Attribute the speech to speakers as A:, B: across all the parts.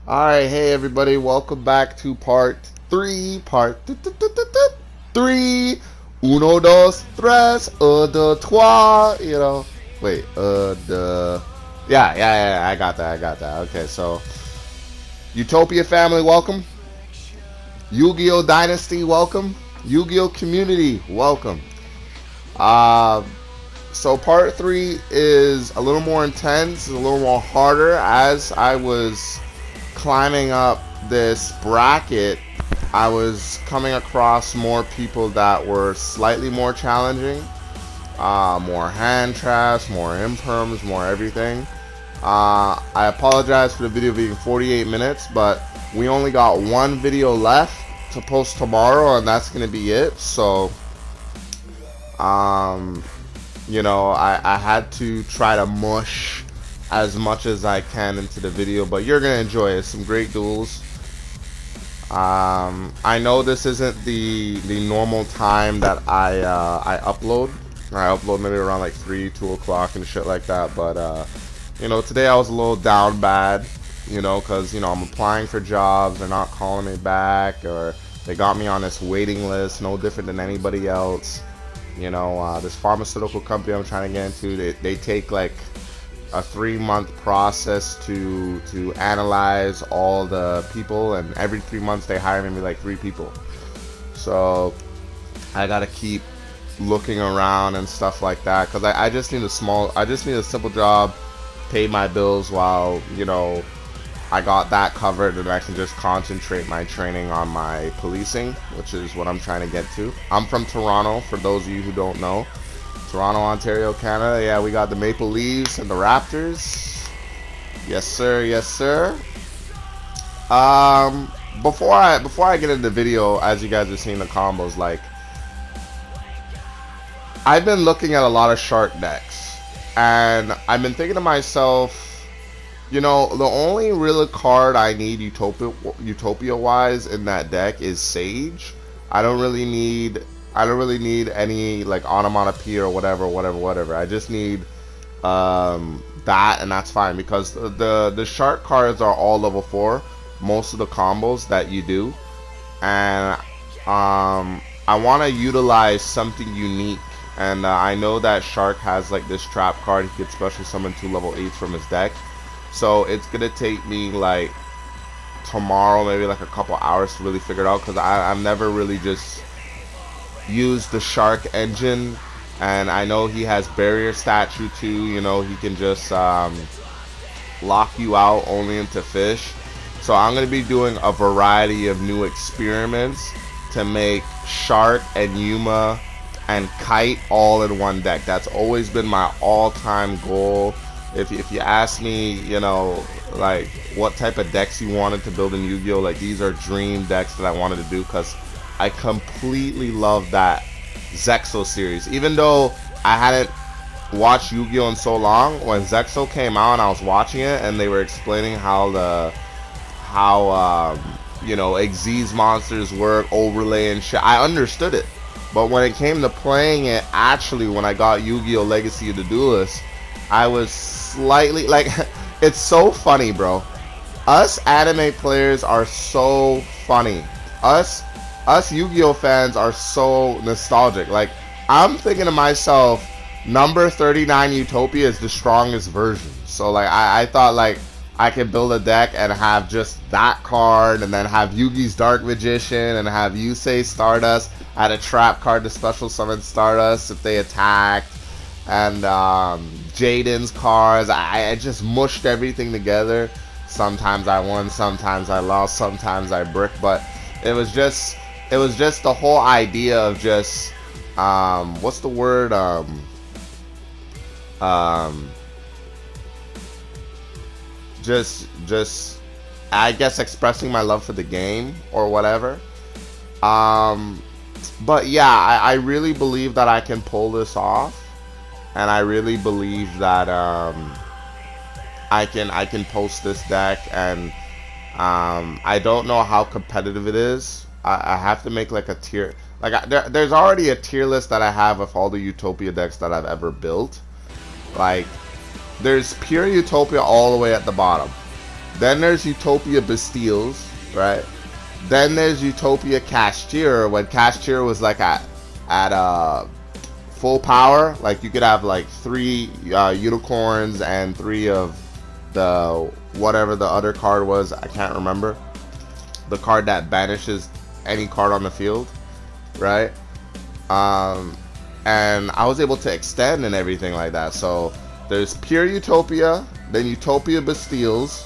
A: Alright, hey everybody, welcome back to part 3, three, uno, dos, tres, deux, trois, wait, yeah, I got that, okay, so, Utopia family, welcome, Yu-Gi-Oh Dynasty, welcome, Yu-Gi-Oh community, welcome, so part 3 is a little more intense, a little more harder, as I was climbing up this bracket. I was coming across more people that were slightly more challenging, more hand traps, more imperms, more everything. I apologize for the video being 48 minutes, but we only got one video left to post tomorrow, and that's gonna be it. So I had to try to mush as much as I can into the video, but you're gonna enjoy it. Some great duels. I know this isn't the normal time that I upload. I upload maybe around like 2 o'clock and shit like that, but today I was a little down bad, because I'm applying for jobs, they're not calling me back, or they got me on this waiting list, no different than anybody else. This pharmaceutical company I'm trying to get into, they take like a 3-month process to analyze all the people, and every 3 months they hire maybe like 3 people. So I gotta keep looking around and stuff like that, because I just need a simple job, pay my bills while I got that covered, and I can just concentrate my training on my policing, which is what I'm trying to get to. I'm from Toronto, for those of you who don't know. Toronto, Ontario, Canada. Yeah, we got the Maple Leafs and the Raptors. Yes, sir. Yes, sir. Before I get into the video, as you guys are seeing the combos, like, I've been looking at a lot of shark decks, and I've been thinking to myself, the only real card I need Utopia wise in that deck is Sage. I don't really need any like onomatopoeia or whatever. I just need that, and that's fine, because the shark cards are all level 4, most of the combos that you do, and I want to utilize something unique, and I know that Shark has like this trap card. He could special summon 2 level 8s from his deck, so it's gonna take me like tomorrow, maybe like a couple hours to really figure it out, because I've never really just use the Shark engine, and I know he has barrier statue too. He can just lock you out only into fish. So I'm going to be doing a variety of new experiments to make Shark and Yuma and Kite all in one deck. That's always been my all-time goal. If you ask me, like what type of decks you wanted to build in Yu-Gi-Oh, like these are dream decks that I wanted to do, because I completely love that Zexo series. Even though I hadn't watched Yu-Gi-Oh in so long, when Zexo came out and I was watching it, and they were explaining how Xyz monsters work, overlay and shit, I understood it. But when it came to playing it, actually, when I got Yu-Gi-Oh Legacy of the Duelist, I was slightly like, it's so funny, bro. Us anime players are so funny. Us Yu-Gi-Oh fans are so nostalgic. Like, I'm thinking to myself, number 39 Utopia is the strongest version. So like I thought like I could build a deck and have just that card, and then have Yugi's Dark Magician, and have Yusei Stardust, add a trap card to special summon Stardust if they attacked, and Jaden's cards. I just mushed everything together. Sometimes I won, sometimes I lost, sometimes I bricked, but it was just the whole idea of just what's the word, just I guess expressing my love for the game or whatever. But yeah, I really believe that I can pull this off, and I really believe that I can post this deck, and I don't know how competitive it is. I have to make like a tier. Like there's already a tier list that I have of all the Utopia decks that I've ever built. Like there's pure Utopia all the way at the bottom. Then there's Utopia Bastilles, right? Then there's Utopia Cashier, when Cashier was like at full power. Like you could have like 3 unicorns and 3 of the whatever the other card was. I can't remember. The card that banishes any card on the field, right? And I was able to extend and everything like that. So there's pure Utopia, then Utopia Bastilles,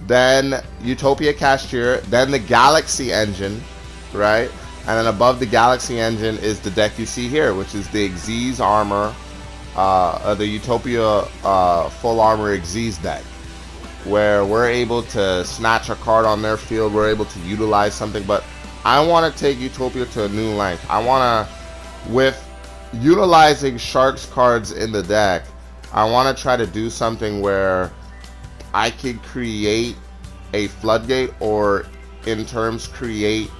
A: then Utopia Cashier, then the Galaxy Engine, right? And then above the Galaxy Engine is the deck you see here, which is the Xyz Armor, the Utopia Full Armor Xyz deck, where we're able to snatch a card on their field, we're able to utilize something. But I want to take Utopia to a new length. I want to, with utilizing Sharks cards in the deck, I want to try to do something where I can create a floodgate, or in terms create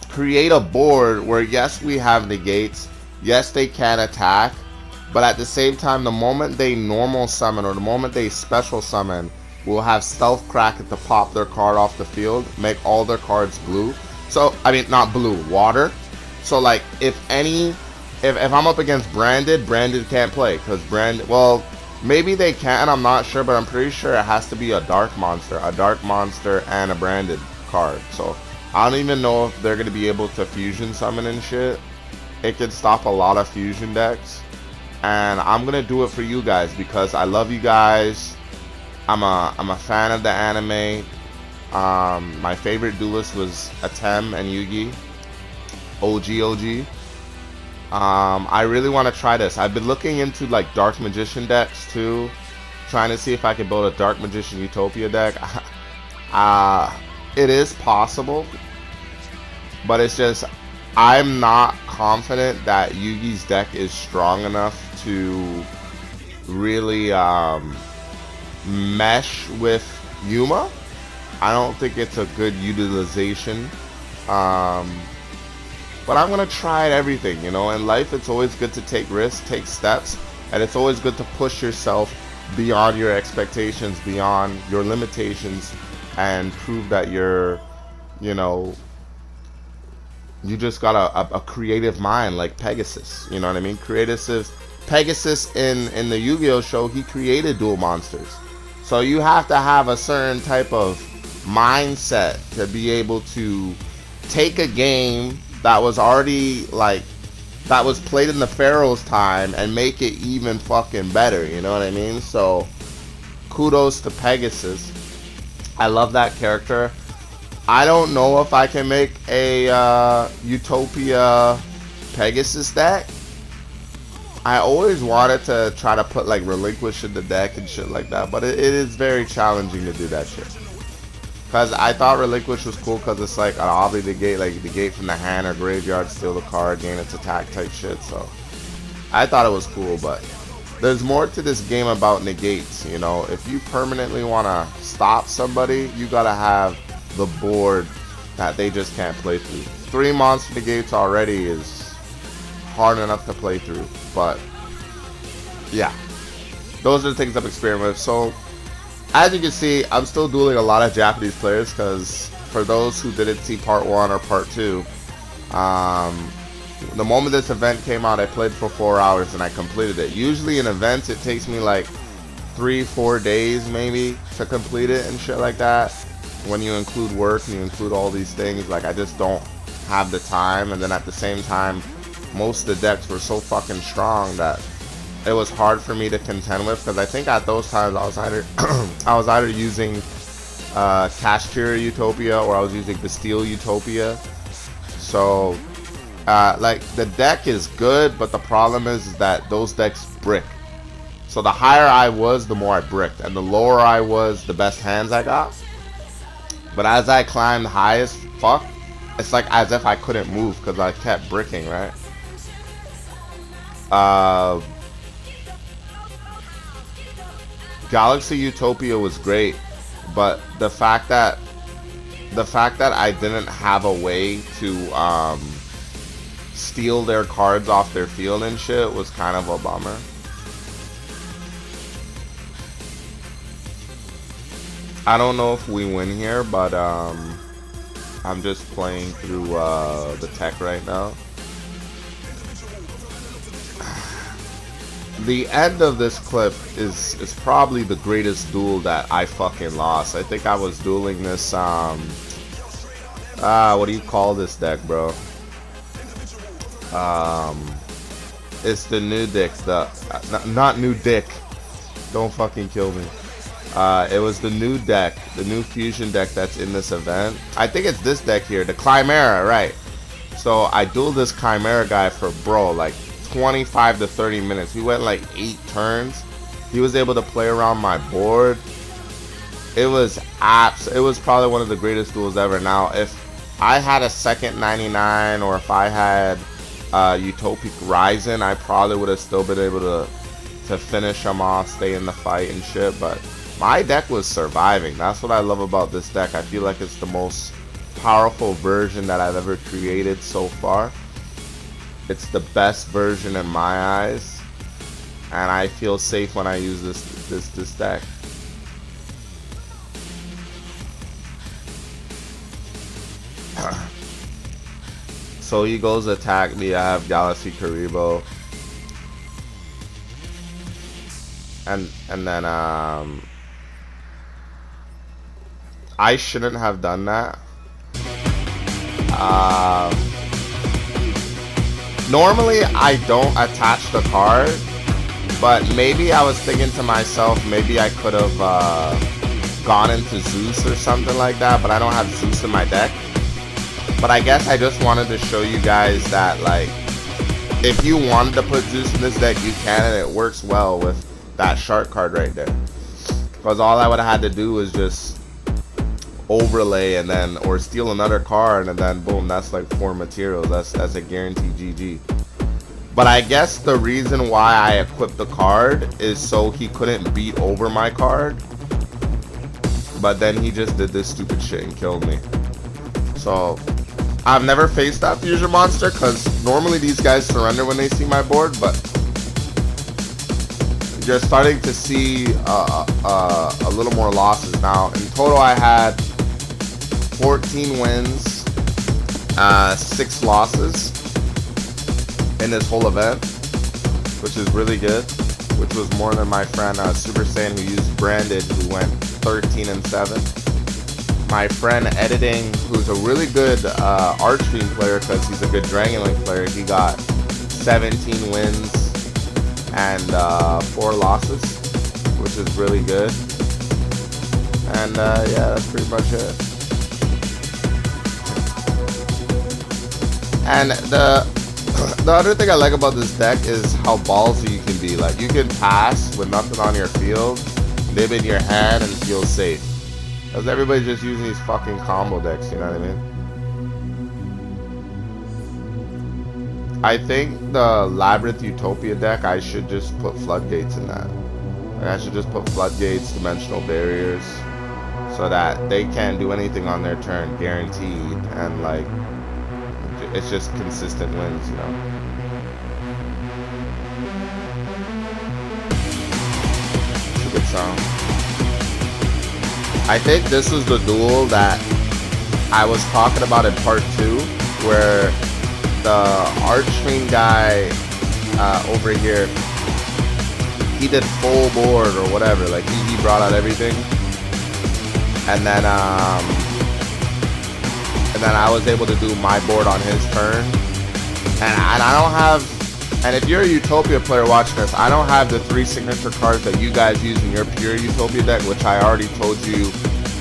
A: create a board where, yes, we have negates, yes, they can attack, but at the same time, the moment they normal summon or the moment they special summon, we'll have Stealth Crack to pop their card off the field, make all their cards blue. So, I mean, not blue, water. So, like, if I'm up against Branded can't play, because Branded, well, maybe they can, I'm not sure, but I'm pretty sure it has to be a Dark Monster, and a Branded card. So, I don't even know if they're going to be able to fusion summon and shit. It could stop a lot of fusion decks. And I'm going to do it for you guys, because I love you guys. I'm a fan of the anime. My favorite duelist was Atem and Yugi. OG. I really want to try this. I've been looking into like Dark Magician decks too, trying to see if I can build a Dark Magician Utopia deck. It is possible, but it's just I'm not confident that Yugi's deck is strong enough to really mesh with Yuma. I don't think it's a good utilization. But I'm going to try everything, you know. In life, it's always good to take risks, take steps, and it's always good to push yourself beyond your expectations, beyond your limitations, and prove that you're, you know, you just got a creative mind like Pegasus, you know what I mean? Pegasus in the Yu-Gi-Oh show, he created dual monsters. So you have to have a certain type of mindset to be able to take a game that was already like that was played in the Pharaoh's time and make it even fucking better, you know what I mean? So kudos to Pegasus. I love that character. I don't know if I can make a Utopia Pegasus deck. I always wanted to try to put like Relinquish in the deck and shit like that, but it is very challenging to do that shit. Because I thought Relinquish was cool because it's like an obli negate, like negate from the hand or graveyard, steal the card, gain its attack type shit. So I thought it was cool, but there's more to this game about negates, you know. If you permanently want to stop somebody, you gotta have the board that they just can't play through. 3 monster negates already is hard enough to play through, but yeah, those are the things I've experimented with. So as you can see, I'm still dueling a lot of Japanese players, because for those who didn't see part 1 or part 2, the moment this event came out, I played for 4 hours and I completed it. Usually in events it takes me like 3-4 days maybe to complete it and shit like that. When you include work and you include all these things, like I just don't have the time. And then at the same time, most of the decks were so fucking strong that it was hard for me to contend with, because I think at those times I was either using Cashier Utopia or I was using Bastille Utopia. So like the deck is good, but the problem is that those decks brick. So the higher I was, the more I bricked, and the lower I was, the best hands I got. But as I climbed high as fuck, it's like as if I couldn't move because I kept bricking, right? Galaxy Utopia was great, but the fact that I didn't have a way to steal their cards off their field and shit was kind of a bummer. I don't know if we win here, but I'm just playing through the tech right now. The end of this clip is probably the greatest duel that I fucking lost. I think I was dueling this what do you call this deck, bro? It's the new dick, not new dick. Don't fucking kill me. It was the new deck, the new fusion deck that's in this event. I think it's this deck here, the Chimera, right? So I dueled this Chimera guy for, bro, like 25 to 30 minutes. We went like 8 turns. He was able to play around my board. It was probably one of the greatest duels ever. Now, if I had a second 99 or if I had Utopia Xyz, I probably would have still been able to finish him off, stay in the fight and shit, but my deck was surviving. That's what I love about this deck. I feel like it's the most powerful version that I've ever created so far. It's the best version in my eyes, and I feel safe when I use this deck. So he goes attack me. I have Galaxy Karibo, and then I shouldn't have done that. Normally I don't attach the card, but maybe I was thinking to myself, maybe I could have gone into Zeus or something like that, but I don't have Zeus in my deck. But I guess I just wanted to show you guys that, like, if you wanted to put Zeus in this deck, you can, and it works well with that shark card right there. Because all I would have had to do was just overlay and then, or steal another card, and then boom, that's like 4 materials. That's a guaranteed GG. But I guess the reason why I equipped the card is so he couldn't beat over my card. But then he just did this stupid shit and killed me. So I've never faced that fusion monster because normally these guys surrender when they see my board, but you're starting to see a little more losses now. In total, I had 14 wins, 6 losses in this whole event, which is really good, which was more than my friend Super Saiyan, who used Branded, who went 13-7. My friend Editing, who's a really good Archfiend player because he's a good Dragon Link player, he got 17 wins and 4 losses, which is really good. And yeah, that's pretty much it. And the other thing I like about this deck is how ballsy you can be. Like, you can pass with nothing on your field, nib in your hand, and feel safe. Because everybody's just using these fucking combo decks, you know what I mean? I think the Labyrinth Utopia deck, I should just put floodgates in that. Like, I should just put floodgates, dimensional barriers, so that they can't do anything on their turn, guaranteed, and like, it's just consistent wins, you know? It's a good song. I think this is the duel that I was talking about in part 2, where the Archfiend guy over here, he did full board or whatever, like he brought out everything, and then I was able to do my board on his turn, and I don't have, and if you're a Utopia player watching this, I don't have the 3 signature cards that you guys use in your pure Utopia deck, which I already told you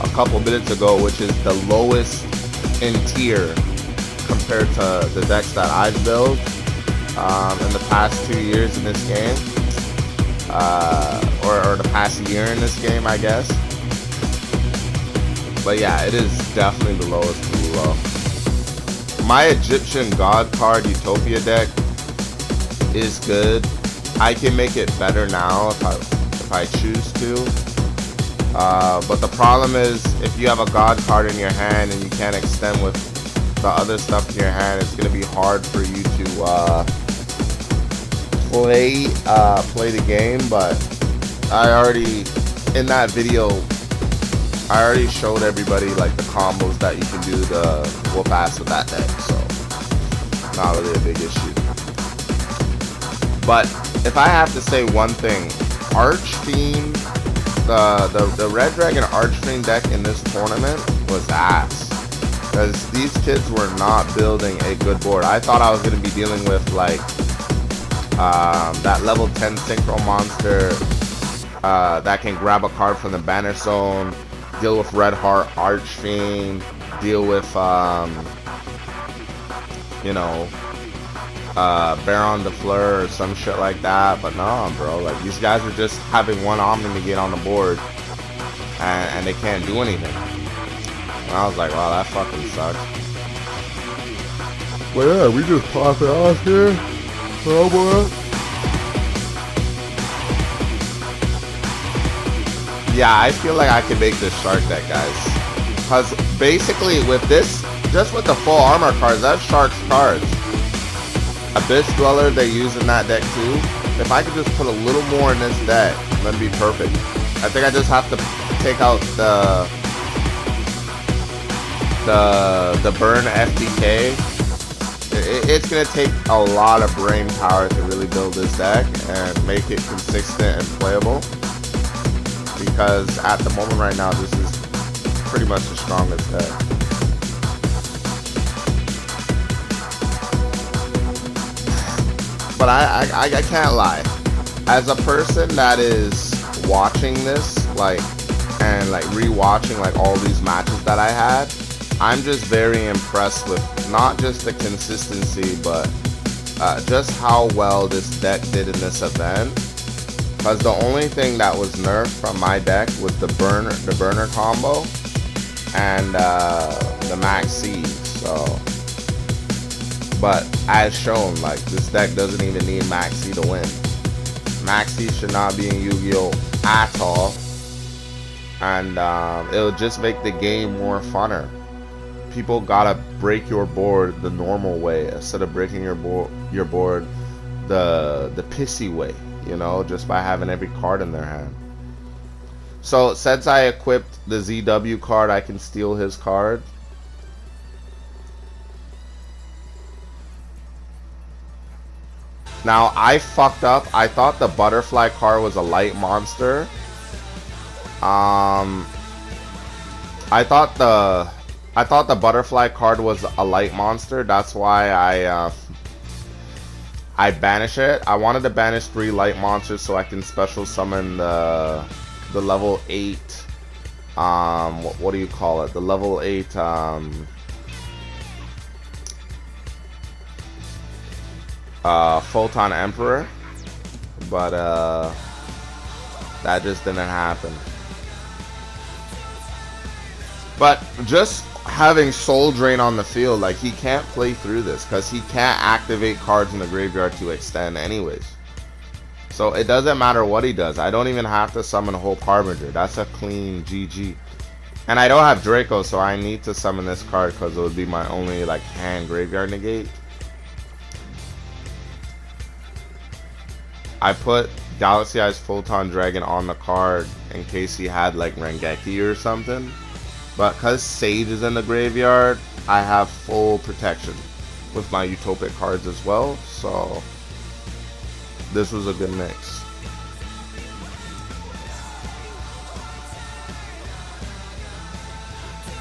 A: a couple minutes ago, which is the lowest in tier compared to the decks that I've built in the past 2 years in this game, or the past year in this game, I guess. But yeah, it is definitely the lowest below. My Egyptian God card Utopia deck is good. I can make it better now if I choose to. But the problem is, if you have a God card in your hand and you can't extend with the other stuff in your hand, it's gonna be hard for you to play the game. But I already, in that video I already showed everybody like the combos that you can do to whoop ass with that deck, so not really a big issue. But if I have to say one thing, Archfiend, the Red Dragon Archfiend deck in this tournament was ass. Because these kids were not building a good board. I thought I was going to be dealing with like that level 10 Synchro Monster that can grab a card from the Banner Zone, deal with Red Heart Archfiend, deal with, you know, Baron de Fleur or some shit like that. But nah, bro, like these guys are just having one Omni to get on the board and they can't do anything. And I was like, wow, that fucking sucks. Well, yeah, we just pop it off here. Oh, boy. Yeah, I feel like I can make this Shark deck, guys. Because basically with this, just with the full armor cards, that's Shark's cards. Abyss Dweller they use in that deck too. If I could just put a little more in this deck, that'd be perfect. I think I just have to take out the burn FTK. It's gonna take a lot of brain power to really build this deck and make it consistent and playable. Because at the moment right now, this is pretty much the strongest deck. But I can't lie. As a person that is watching this, like, and like rewatching like all these matches that I had, I'm just very impressed with not just the consistency, but just how well this deck did in this event. Because the only thing that was nerfed from my deck was the burner combo and the Max Siege. So, but as shown, like this deck doesn't even need Maxi to win. Maxi should not be in Yu-Gi-Oh at all, and it'll just make the game more funner. People gotta break your board the normal way instead of breaking your board the pissy way, you know, just by having every card in their hand. So since I equipped the ZW card, I can steal his card. Now I fucked up. I thought the butterfly card was a light monster. I thought the butterfly card was a light monster. That's why I banish it. I wanted to banish 3 light monsters so I can special summon the level 8. What do you call it? The level 8. Photon Emperor, but that just didn't happen. But just having Soul Drain on the field, like he can't play through this because he can't activate cards in the graveyard to extend anyways. So it doesn't matter what he does. I don't even have to summon Hope Harbinger. That's a clean GG. And I don't have Draco, so I need to summon this card because it would be my only like hand graveyard negate. I put Galaxy Eyes Photon Dragon on the card in case he had like Rengeki or something. But because Sage is in the graveyard, I have full protection with my Utopic cards as well. So this was a good mix.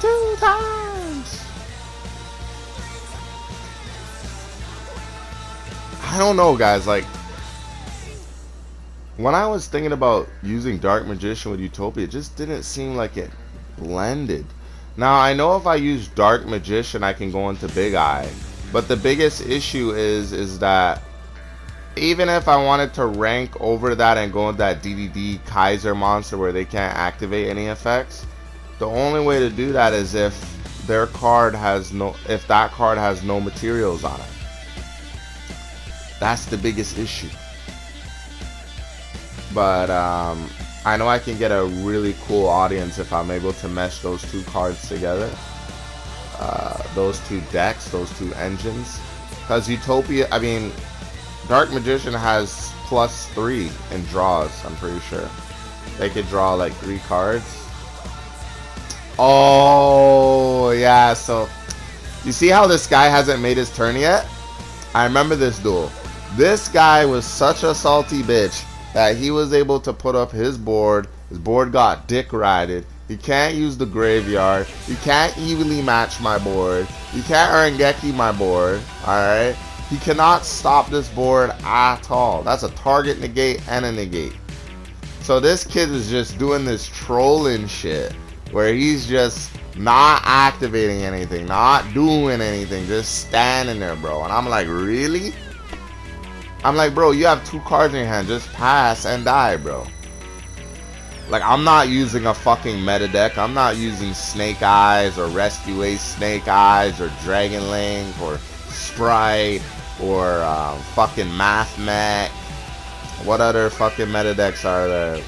A: Two times! I don't know, guys, like when I was thinking about using Dark Magician with Utopia, it just didn't seem like it blended. Now I know if I use Dark Magician I can go into Big Eye, but the biggest issue is that even if I wanted to rank over that and go into that DDD Kaiser monster where they can't activate any effects, the only way to do that is if that card has no materials on it. That's the biggest issue. But I know I can get a really cool audience if I'm able to mesh those 2 cards together. Those 2 decks, those 2 engines. Because Utopia, I mean, Dark Magician has +3 in draws, I'm pretty sure. They could draw like 3 cards. Oh, yeah, so you see how this guy hasn't made his turn yet? I remember this duel. This guy was such a salty bitch that he was able to put up his board. His board got dick rided. He can't use the graveyard. He can't evenly match my board. He can't Rengeki my board. Alright? He cannot stop this board at all. That's a target negate and a negate. So this kid is just doing this trolling shit where he's just not activating anything, not doing anything, just standing there, bro. And I'm like, really? I'm like, bro, you have 2 cards in your hand. Just pass and die, bro. Like, I'm not using a fucking meta deck. I'm not using Snake Eyes or Rescue Ace Snake Eyes or Dragon Link or Sprite or fucking Math Mech. What other fucking meta decks are there?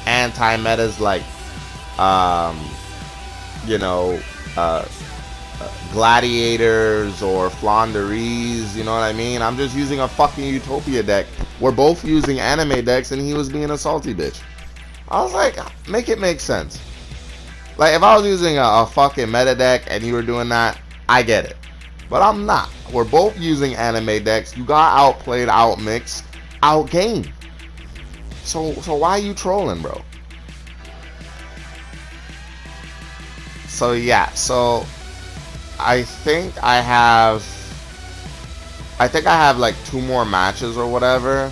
A: Anti-metas like, you know, Gladiators or Flaunderies, you know what I mean? I'm just using a fucking Utopia deck. We're both using anime decks and he was being a salty bitch. I was like, make it make sense. Like, if I was using a fucking meta deck and you were doing that, I get it. But I'm not. We're both using anime decks. You got outplayed, outmixed, outgamed. So why are you trolling, bro? So yeah, so I think I have like 2 more matches or whatever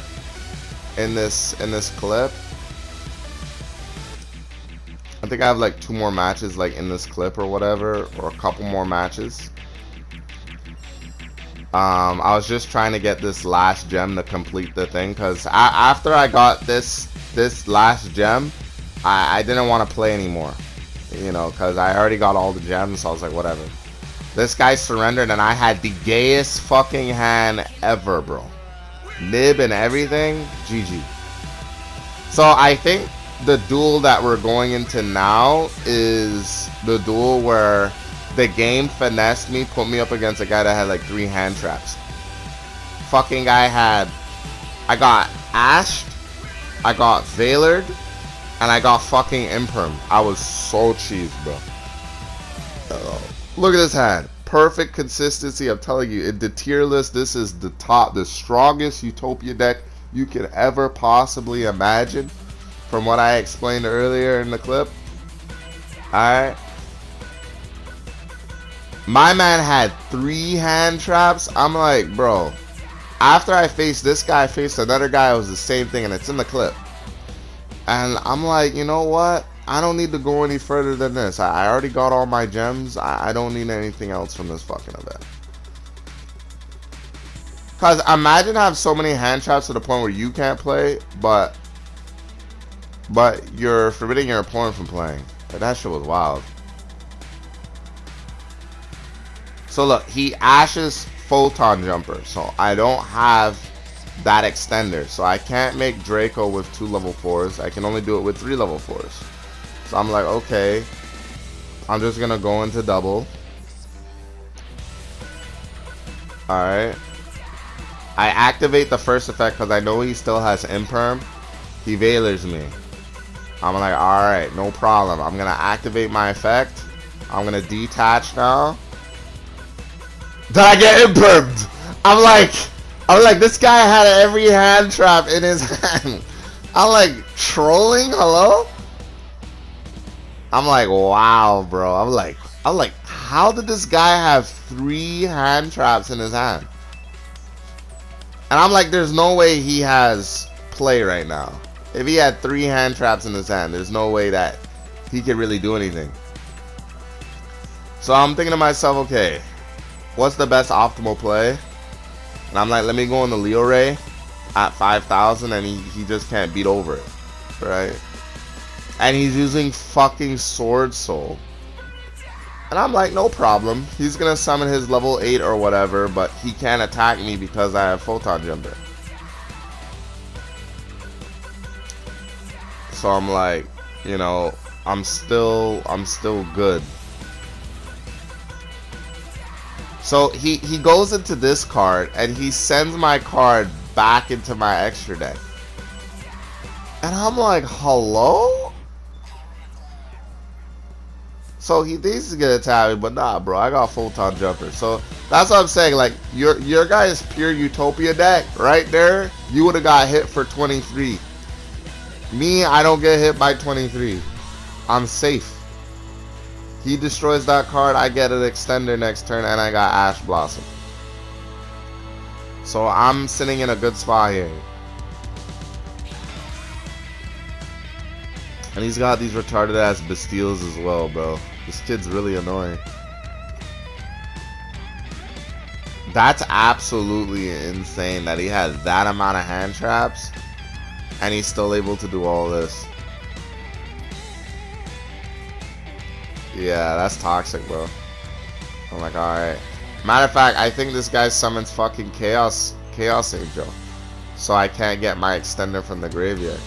A: in this clip. I think I have like 2 more matches like in this clip or whatever, or a couple more matches. I was just trying to get this last gem to complete the thing, because after I got this last gem, I didn't want to play anymore, you know, because I already got all the gems. So I was like, whatever. This guy surrendered and I had the gayest fucking hand ever, bro. Nib and everything. GG. So I think the duel that we're going into now is the duel where the game finessed me, put me up against a guy that had like 3 hand traps. Fucking guy had, I got Ashed, I got Veilered, and I got fucking Imperm. I was so cheesed, bro. Look at this hand. Perfect consistency. I'm telling you, in the tier list, this is the strongest Utopia deck you could ever possibly imagine, from what I explained earlier in the clip. Alright. My man had 3 hand traps. I'm like, bro, after I faced this guy, I faced another guy. It was the same thing, and it's in the clip. And I'm like, you know what? I don't need to go any further than this. I already got all my gems. I don't need anything else from this fucking event. Because imagine have so many hand traps to the point where you can't play, but you're forbidding your opponent from playing. Like, that shit was wild. So look, he Ashes Photon Jumper, so I don't have that extender, so I can't make Draco with 2 level 4s. I can only do it with 3 level 4s. So I'm like, okay, I'm just gonna go into double. Alright, I activate the first effect because I know he still has Imperm. He Veilers me. I'm like, alright, no problem. I'm gonna activate my effect. I'm gonna detach now. Did I get Impermed? I'm like, this guy had every hand trap in his hand. I'm like, trolling? Hello? I'm like, wow, bro. I'm like, how did this guy have 3 hand traps in his hand? And I'm like, there's no way he has play right now. If he had 3 hand traps in his hand, there's no way that he could really do anything. So I'm thinking to myself, okay, what's the best optimal play? And I'm like, let me go in the Leo Ray at 5,000, and he just can't beat over it, right? And he's using fucking Sword Soul. And I'm like, no problem. He's gonna summon his level 8 or whatever, but he can't attack me because I have Photon Jumper. So I'm like, you know, I'm still good. So he goes into this card and he sends my card back into my extra deck. And I'm like, hello? So he thinks he's gonna tap me, but nah, bro. I got Photon Jumper. So that's what I'm saying. Like your guys' pure Utopia deck right there, you would have got hit for 23. Me, I don't get hit by 23. I'm safe. He destroys that card, I get an extender next turn, and I got Ash Blossom. So I'm sitting in a good spot here. And he's got these retarded ass Bastilles as well, bro. This kid's really annoying. That's absolutely insane that he has that amount of hand traps and he's still able to do all this. Yeah, that's toxic, bro. I'm like, alright. Matter of fact, I think this guy summons fucking Chaos Angel. So I can't get my extender from the graveyard.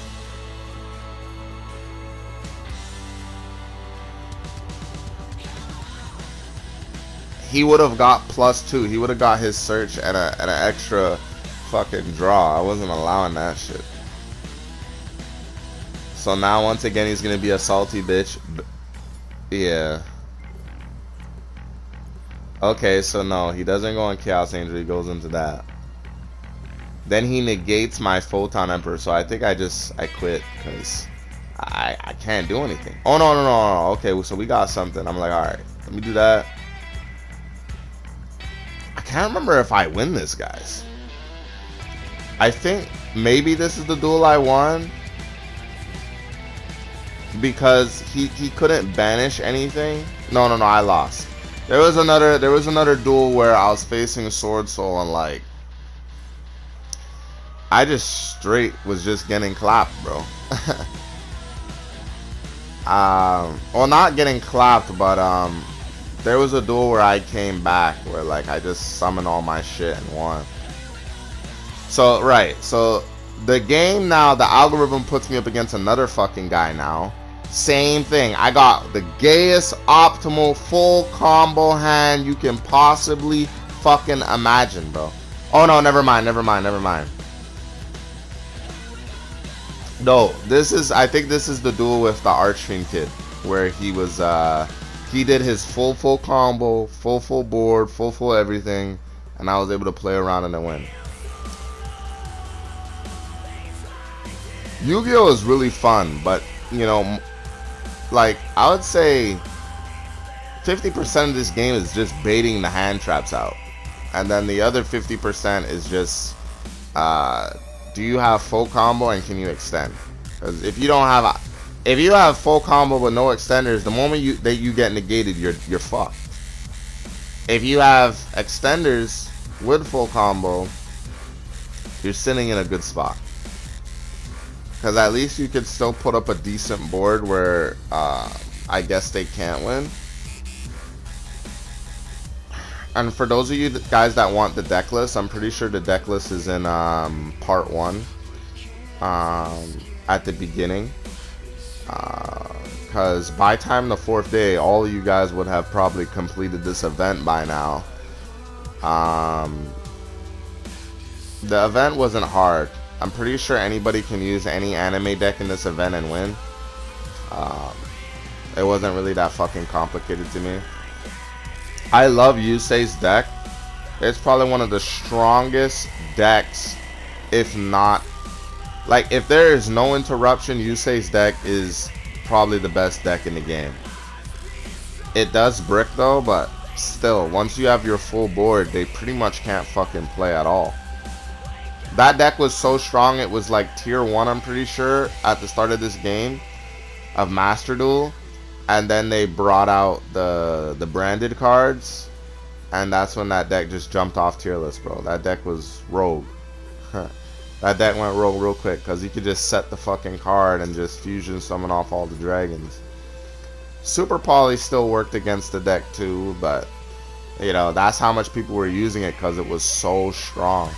A: He would have got +2. He would have got his search and an extra fucking draw. I wasn't allowing that shit. So now once again he's gonna be a salty bitch. Yeah. Okay, so no, he doesn't go on Chaos Angel, he goes into that. Then he negates my Photon Emperor, so I think I quit because I can't do anything. Oh no. Okay, so we got something. I'm like, alright, let me do that. I can't remember if I win this, guys. I think maybe this is the duel I won. Because he couldn't banish anything. No, I lost. There was another duel where I was facing Sword Soul and like I just straight was just getting clapped, bro. Well, not getting clapped, but there was a duel where I came back where like I just summoned all my shit and won. So right, so the game now, the algorithm puts me up against another fucking guy now. Same thing. I got the gayest optimal full combo hand you can possibly fucking imagine, bro. Oh no, never mind. No, I think this is the duel with the Archfiend kid where he was he did his full combo, full board, full everything, and I was able to play around and then win. Yu-Gi-Oh is really fun, but you know, like I would say 50% of this game is just baiting the hand traps out, and then the other 50% is just do you have full combo and can you extend? Because if you have full combo but no extenders, the moment you get negated, you're fucked. If you have extenders with full combo, you're sitting in a good spot. Because at least you could still put up a decent board where I guess they can't win. And for those of you guys that want the deck list, I'm pretty sure the deck list is in part 1 at the beginning. Because by time the 4th day, all of you guys would have probably completed this event by now. The event wasn't hard. I'm pretty sure anybody can use any anime deck in this event and win. It wasn't really that fucking complicated to me. I love Yusei's deck. It's probably one of the strongest decks, if not, like if there is no interruption, Yusei's deck is probably the best deck in the game. It does brick though, but still, once you have your full board, they pretty much can't fucking play at all. That deck was so strong, it was like tier 1, I'm pretty sure, at the start of this game of Master Duel. And then they brought out the branded cards. And that's when that deck just jumped off tier list, bro. That deck was rogue. That deck went rogue real quick, because you could just set the fucking card and just fusion summon off all the dragons. Super Poly still worked against the deck too, but, you know, that's how much people were using it, because it was so strong.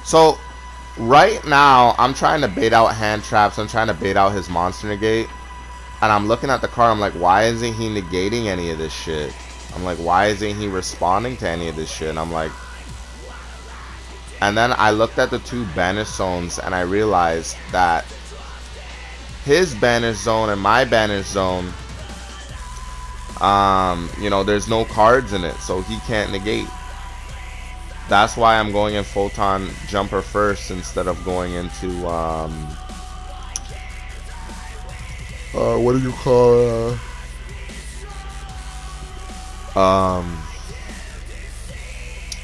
A: So right now I'm trying to bait out hand traps. I'm trying to bait out his monster negate, and I'm looking at the card. I'm like, why isn't he negating any of this shit? I'm like, why isn't he responding to any of this shit? And I'm like, and then I looked at the 2 banish zones and I realized that his banish zone and my banish zone, you know, there's no cards in it, so he can't negate. That's why I'm going in Photon Jumper first instead of going into what do you call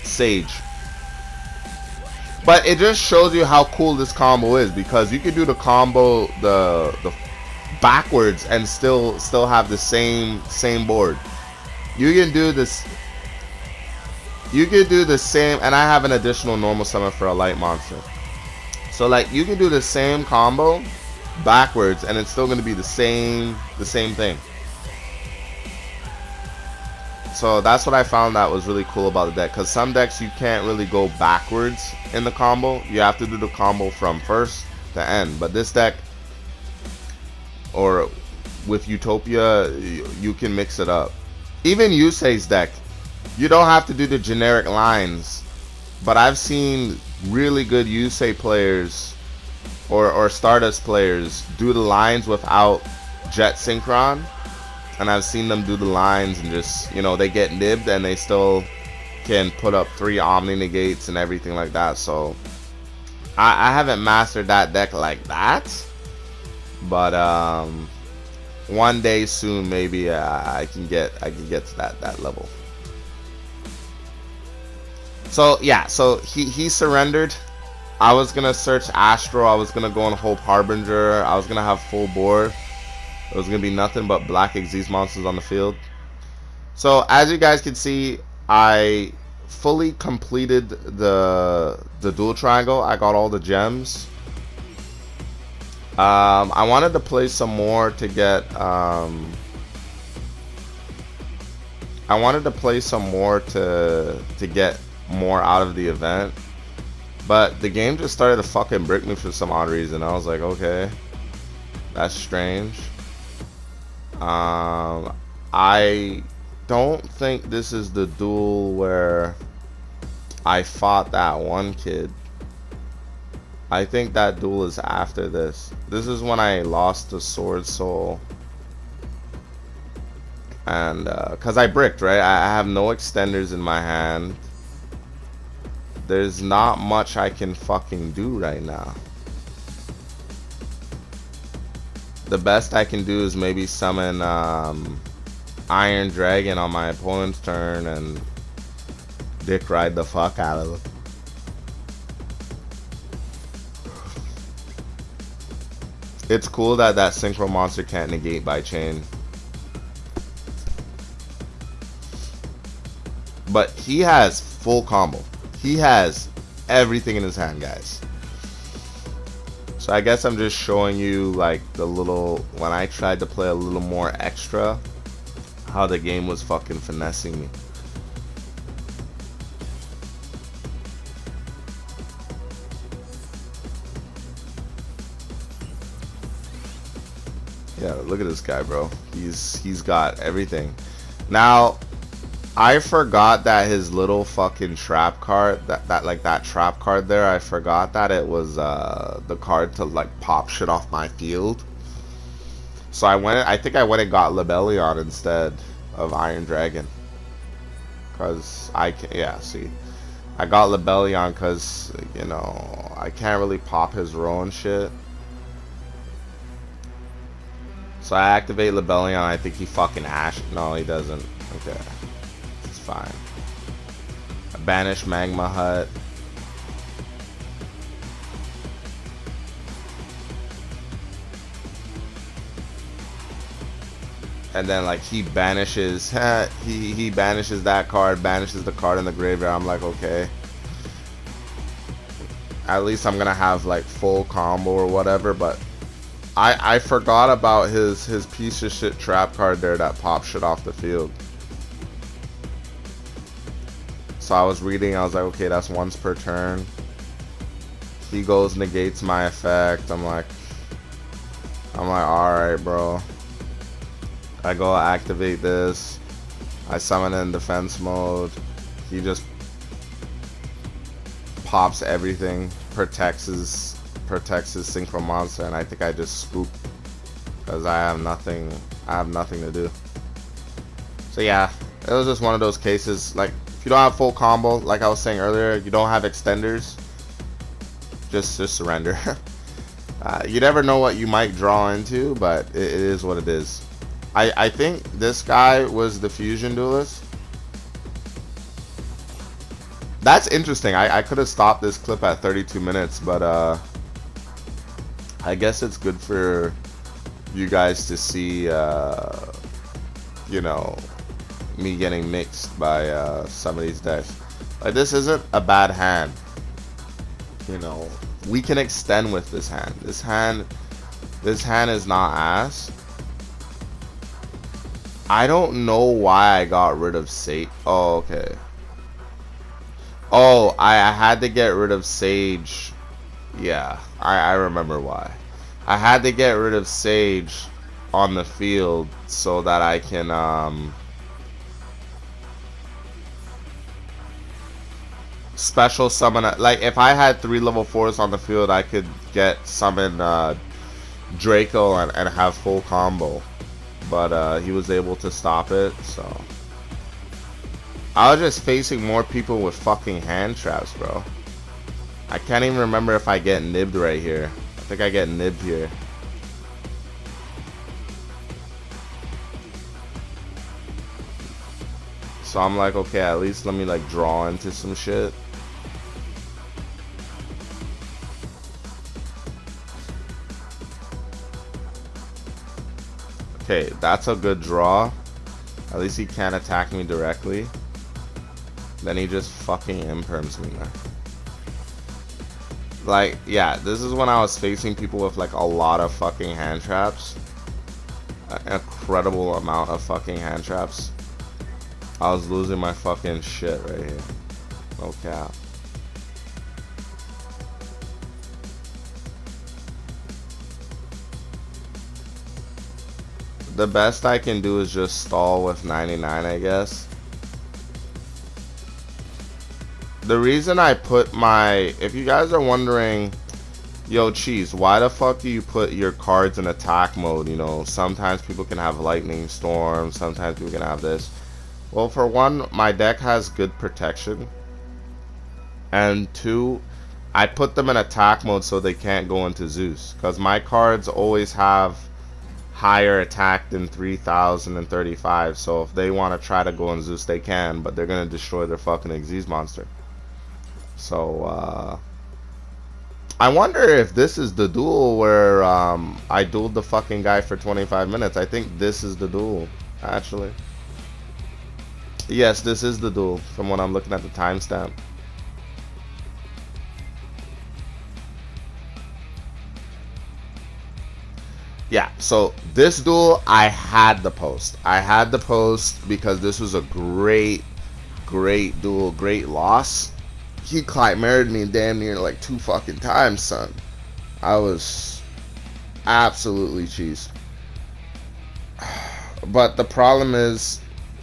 A: Sage. But it just shows you how cool this combo is, because you can do the combo the backwards and still have the same board. You can do this. You can do the same, and I have an additional normal summon for a light monster. So like you can do the same combo backwards, and it's still going to be the same thing. So that's what I found that was really cool about the deck, because some decks you can't really go backwards in the combo. You have to do the combo from first to end. But this deck, or with Utopia, you can mix it up. Even Yusei's deck, you don't have to do the generic lines. But I've seen really good Yusei players or Stardust players do the lines without Jet Synchron. And I've seen them do the lines and just, you know, they get nibbed and they still can put up 3 Omni Negates and everything like that. So I haven't mastered that deck like that. But one day soon maybe I can get to that level. So yeah, so he surrendered. I was gonna search Astro, I was gonna go on Hope Harbinger, I was gonna have full board. It was going to be nothing but black Xyz monsters on the field. So as you guys can see, I fully completed the dual triangle. I got all the gems. I wanted to play some more to get I wanted to play some more to get more out of the event. But the game just started to fucking brick me for some odd reason. I was like, okay, that's strange. I don't think this is the duel where I fought that one kid. I think that duel is after this. This is when I lost the Sword Soul. And, cause I bricked, right? I have no extenders in my hand. There's not much I can fucking do right now. The best I can do is maybe summon Iron Dragon on my opponent's turn and dick ride the fuck out of them. It's cool that that Synchro monster can't negate by chain. But he has full combo. He has everything in his hand, guys. So I guess I'm just showing you like the little, when I tried to play a little more extra, how the game was fucking finessing me. Yeah, look at this guy, bro. He's got everything. Now, I forgot that his little fucking trap card, that trap card there, I forgot that it was the card to like pop shit off my field. So I think I went and got Lebellion instead of Iron Dragon. Cause see, I got Lebellion cause, you know, I can't really pop his Rowan shit. So I activate Lebellion, I think he fucking no, he doesn't. Okay. Fine. I banish Magma Hut. And then like he banishes he banishes that card, banishes the card in the graveyard. I'm like, okay. At least I'm gonna have like full combo or whatever, but I forgot about his piece of shit trap card there that pops shit off the field. So I was reading, I was like, okay, that's once per turn. He goes, negates my effect. I'm like, alright, bro. I go activate this. I summon in defense mode. He just pops everything, protects his synchro monster, and I think I just scoop because I have nothing to do. So yeah, it was just one of those cases. Like, if you don't have full combo, like I was saying earlier, you don't have extenders, just surrender. You never know what you might draw into, but it is what it is. I think this guy was the fusion duelist. That's interesting. I could have stopped this clip at 32 minutes, but I guess it's good for you guys to see, you know, me getting mixed by some of these decks. Like, this isn't a bad hand. You know, we can extend with this hand. This hand is not ass. I don't know why I got rid of Sage. Oh, okay. Oh, I had to get rid of Sage. Yeah, I remember why. I had to get rid of Sage on the field so that I can special summon. Like, if I had 3 level 4s on the field, I could get summon Draco and have full combo. But he was able to stop it, so I was just facing more people with fucking hand traps, bro. I can't even remember if I get nibbed right here. I think I get nibbed here. So I'm like, okay, at least let me like draw into some shit. Okay, that's a good draw. At least he can't attack me directly. Then he just fucking imperms me, man. Like, yeah, this is when I was facing people with like a lot of fucking hand traps. An incredible amount of fucking hand traps. I was losing my fucking shit right here. No cap. The best I can do is just stall with 99, I guess. The reason I put my... If you guys are wondering, yo, Cheese, why the fuck do you put your cards in attack mode? You know, sometimes people can have Lightning Storm, sometimes people can have this. Well, for one, my deck has good protection. And two, I put them in attack mode so they can't go into Zeus. Because my cards always have higher attack than 3035, so if they want to try to go in Zeus, they can, but they're going to destroy their fucking Xyz monster. So, I wonder if this is the duel where I dueled the fucking guy for 25 minutes. I think this is the duel, actually. Yes, this is the duel from when I'm looking at the timestamp. Yeah, so this duel, I had to post. I had to post because this was a great duel, great loss. He climared me damn near like 2 fucking times, son. I was absolutely cheesed. But the problem is,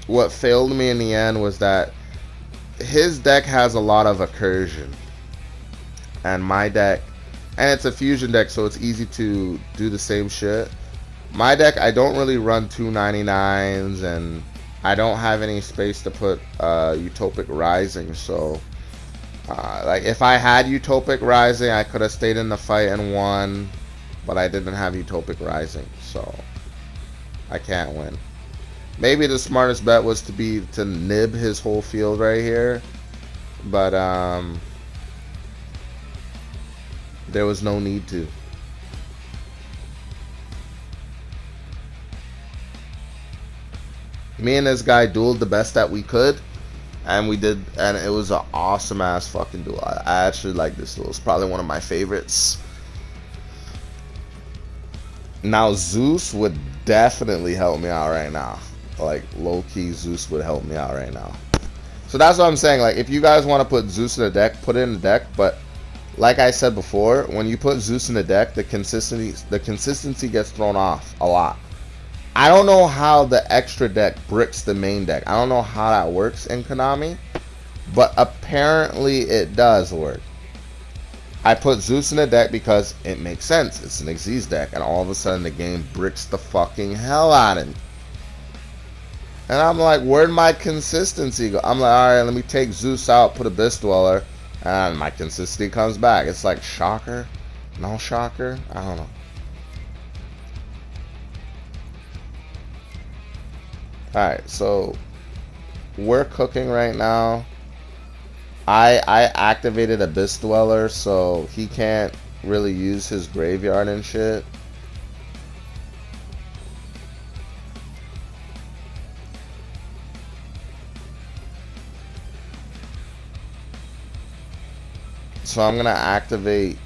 A: what failed me in the end was that his deck has a lot of accursion. And my deck... And it's a fusion deck, so it's easy to do the same shit. My deck, I don't really run 299s, and I don't have any space to put Utopic Rising. So, like, if I had Utopic Rising, I could have stayed in the fight and won. But I didn't have Utopic Rising, so I can't win. Maybe the smartest bet was to nib his whole field right here, but there was no need to. Me and this guy dueled the best that we could, and we did, and it was an awesome ass fucking duel. I actually like this duel. It's probably one of my favorites. Now Zeus would definitely help me out right now. Like, low-key, Zeus would help me out right now. So that's what I'm saying. Like, if you guys want to put Zeus in the deck, put it in the deck, but like I said before, when you put Zeus in the deck, the consistency gets thrown off a lot. I don't know how the extra deck bricks the main deck. I don't know how that works in Konami, but apparently it does work. I put Zeus in the deck because it makes sense. It's an Xyz deck, and all of a sudden the game bricks the fucking hell out of me. And I'm like, where'd my consistency go? I'm like, alright, let me take Zeus out, put Abyss Dweller, and my consistency comes back. It's like, shocker? No shocker? I don't know. Alright, so we're cooking right now. I activated Abyss Dweller, so he can't really use his graveyard and shit. So I'm gonna activate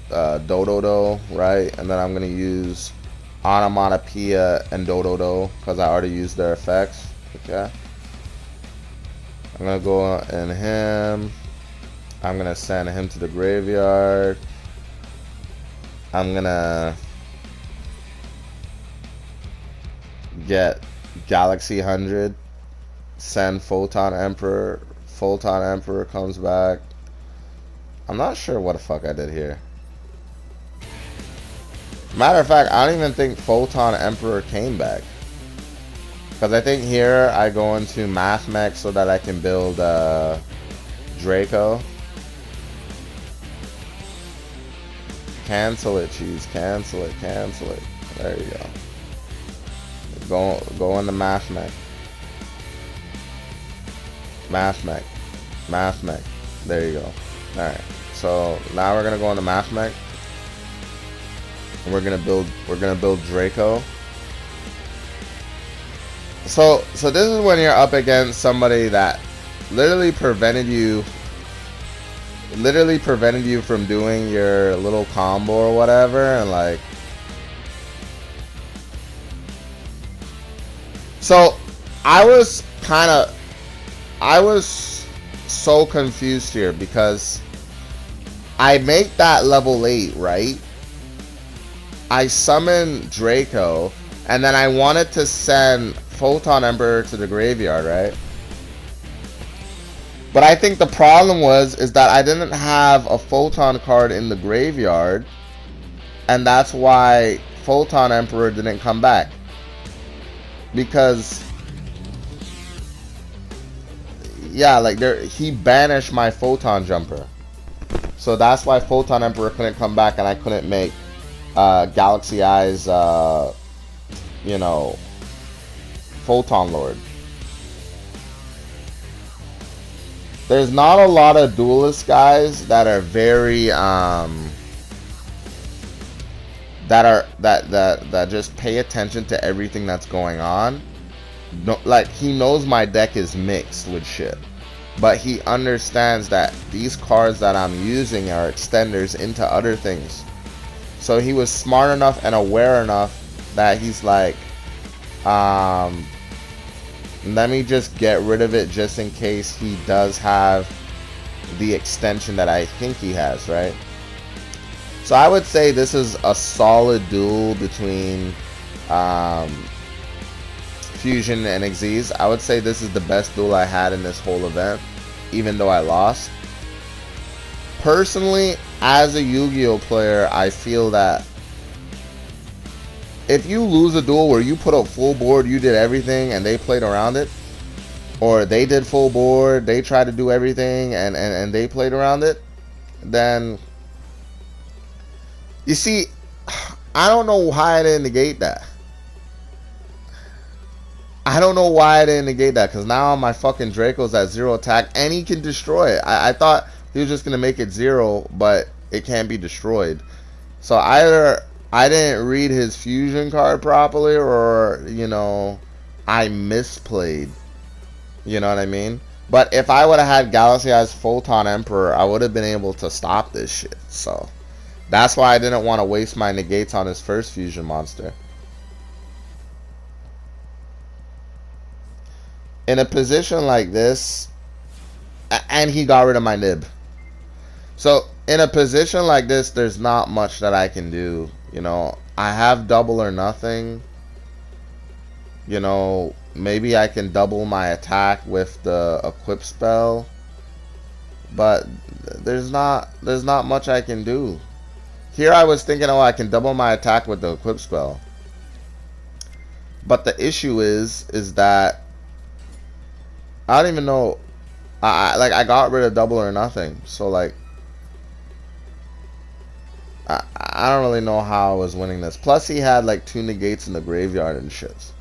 A: Dododo, right? And then I'm gonna use Onomatopoeia and Dododo because I already used their effects. Okay. I'm gonna go in him. I'm gonna send him to the graveyard. I'm gonna get Galaxy 100. Send Photon Emperor. Photon Emperor comes back. I'm not sure what the fuck I did here. Matter of fact, I don't even think Photon Emperor came back. Because I think here I go into Math Mech so that I can build Draco. Cancel it, cheese. Cancel it. Cancel it. There you go. Go into Math Mech. Math Mech. Math Mech. There you go. Alright. So now we're gonna go into Math Mech. And we're gonna build Draco. So this is when you're up against somebody that literally prevented you from doing your little combo or whatever, and like, so I was so confused here because I make that level 8, right? I summon Draco, and then I wanted to send Photon Emperor to the graveyard, right? But I think the problem is that I didn't have a Photon card in the graveyard, and that's why Photon Emperor didn't come back. Because, yeah, like he banished my Photon Jumper. So that's why Photon Emperor couldn't come back, and I couldn't make Galaxy Eyes, you know, Photon Lord. There's not a lot of duelist guys that are very that just pay attention to everything that's going on. No, like, he knows my deck is mixed with shit, but he understands that these cards that I'm using are extenders into other things. So he was smart enough and aware enough that he's like, let me just get rid of it just in case he does have the extension that I think he has, right? So I would say this is a solid duel between Fusion and Xyz. I would say this is the best duel I had in this whole event, even though I lost. Personally, as a Yu-Gi-Oh player, I feel that if you lose a duel where you put up full board, you did everything, and they played around it, or they did full board, they tried to do everything, and they played around it, then, you see, I don't know why I didn't negate that. I don't know why I didn't negate that, because now my fucking Draco's at 0 attack, and he can destroy it. I thought he was just going to make it 0, but it can't be destroyed. So either I didn't read his fusion card properly, or, you know, I misplayed. You know what I mean? But if I would have had Galaxy Eyes Photon Emperor, I would have been able to stop this shit. So that's why I didn't want to waste my negates on his first fusion monster. In a position like this, and he got rid of my nib. So in a position like this, there's not much that I can do. You know, I have double or nothing. You know, maybe I can double my attack with the equip spell. But there's not much I can do. Here I was thinking, oh, I can double my attack with the equip spell. But the issue is that I don't even know. I got rid of double or nothing. So like I don't really know how I was winning this. Plus he had like 2 negates in the graveyard and shit.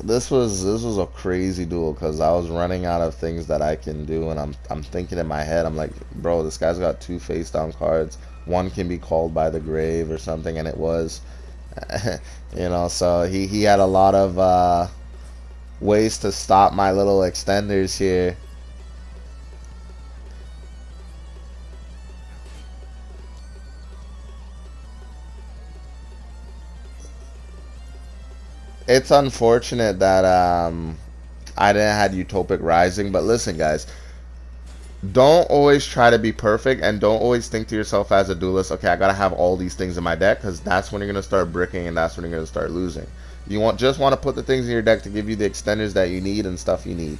A: This was a crazy duel because I was running out of things that I can do, and I'm thinking in my head, I'm like, bro, this guy's got 2 face down cards. One can be called by the grave or something, and it was, you know. So he had a lot of ways to stop my little extenders here. It's unfortunate that I didn't have Utopic Rising, but listen, guys, don't always try to be perfect, and don't always think to yourself as a duelist, okay, I gotta have all these things in my deck, because that's when you're gonna start bricking, and that's when you're gonna start losing. You just want to put the things in your deck to give you the extenders that you need and stuff you need.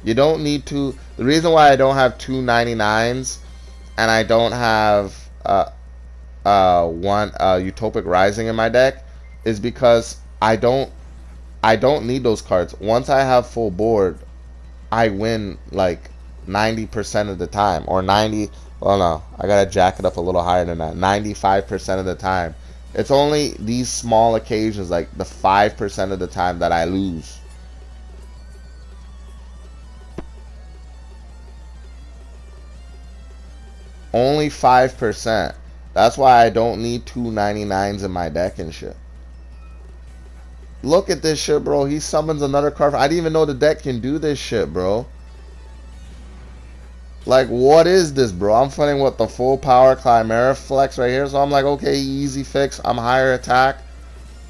A: You don't need to. The reason why I don't have 2 99s and I don't have one Utopic Rising in my deck is because I don't need those cards. Once I have full board, I win like 90% of the time, or 90. Well, no, I gotta jack it up a little higher than that. 95% of the time. It's only these small occasions, like the 5% of the time, that I lose. Only 5%. That's why I don't need 2 99s in my deck and shit. Look at this shit, bro. He summons another card. I didn't even know the deck can do this shit, bro. Like, what is this, bro? I'm fighting with the full power Chimera flex right here. So I'm like, okay, easy fix. I'm higher attack.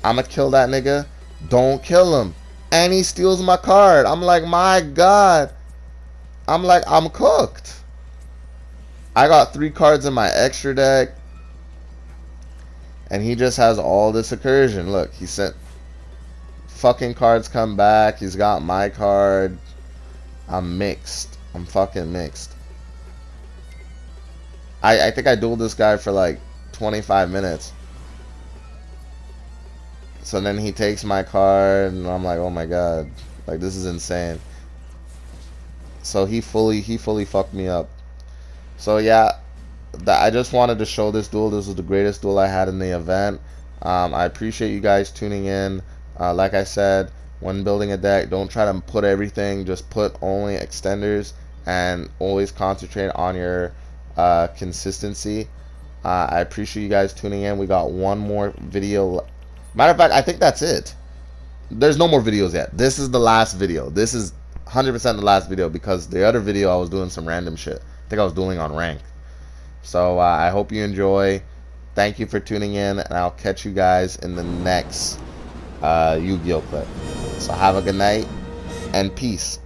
A: I'm going to kill that nigga. Don't kill him. And he steals my card. I'm like, my God. I'm like, I'm cooked. I got 3 cards in my extra deck. And he just has all this incursion. Look, he sent... Fucking cards come back. He's got my card. I'm mixed. I'm fucking mixed. I think I dueled this guy for like 25 minutes. So then he takes my card, and I'm like, oh my God, like this is insane. So he fully fucked me up. So yeah, I just wanted to show this duel. This was the greatest duel I had in the event. I appreciate you guys tuning in. Like I said, when building a deck, don't try to put everything. Just put only extenders, and always concentrate on your consistency. I appreciate you guys tuning in. We got one more video. Matter of fact, I think that's it. There's no more videos yet. This is the last video. This is 100% the last video, because the other video I was doing some random shit. I think I was dueling on rank. So I hope you enjoy. Thank you for tuning in, and I'll catch you guys in the next Yu-Gi-Oh clip. So have a good night and peace.